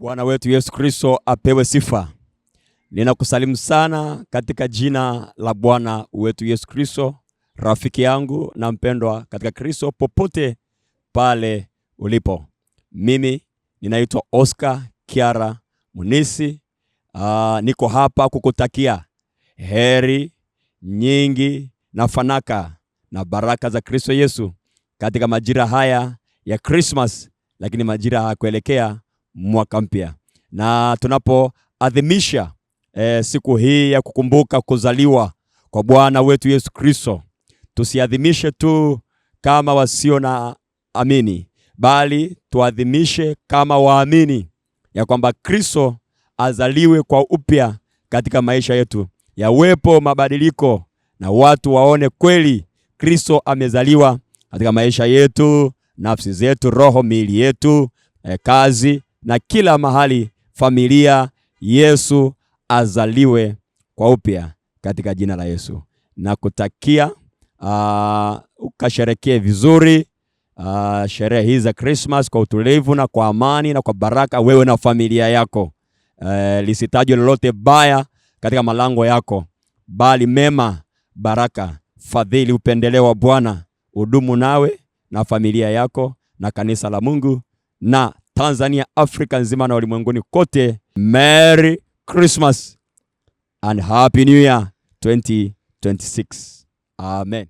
Bwana wetu Yesu Kristo apewe sifa. Ninakusalimu sana katika jina la Bwana wetu Yesu Kristo, rafiki yangu na mpendwa katika Kristo popote pale ulipo. Mimi ninaitwa Oscar Kiara Munisi. Niko hapa kukutakia heri nyingi na fanaka na baraka za Kristo Yesu katika majira haya ya Christmas, lakini majira ya kuelekea mwaka mpya. Na tunapoadhimisha siku hii ya kukumbuka kuzaliwa kwa Bwana wetu Yesu Kristo, tusiadhimishe tu kama wasio na amini, bali tuadhimishe kama waamini ya kwamba Kristo azaliwe kwa upya katika maisha yetu, yawepo mabadiliko na watu waone kweli Kristo amezaliwa katika maisha yetu, nafsi zetu, roho, miili yetu, kazi na kila mahali, familia. Yesu azaliwe kwa upya katika jina la Yesu. Na kutakia ukasherekee vizuri sherehe hizi za Christmas kwa utulivu na kwa amani na kwa baraka, wewe na familia yako. Lisitajwe lolote baya katika malango yako, bali mema, baraka, fadhili, upendeleo wa Bwana udumu nawe na familia yako na kanisa la Mungu na Tanzania, Afrika nzima na ulimwenguni kote. Merry Christmas and Happy New Year 2026. Amen.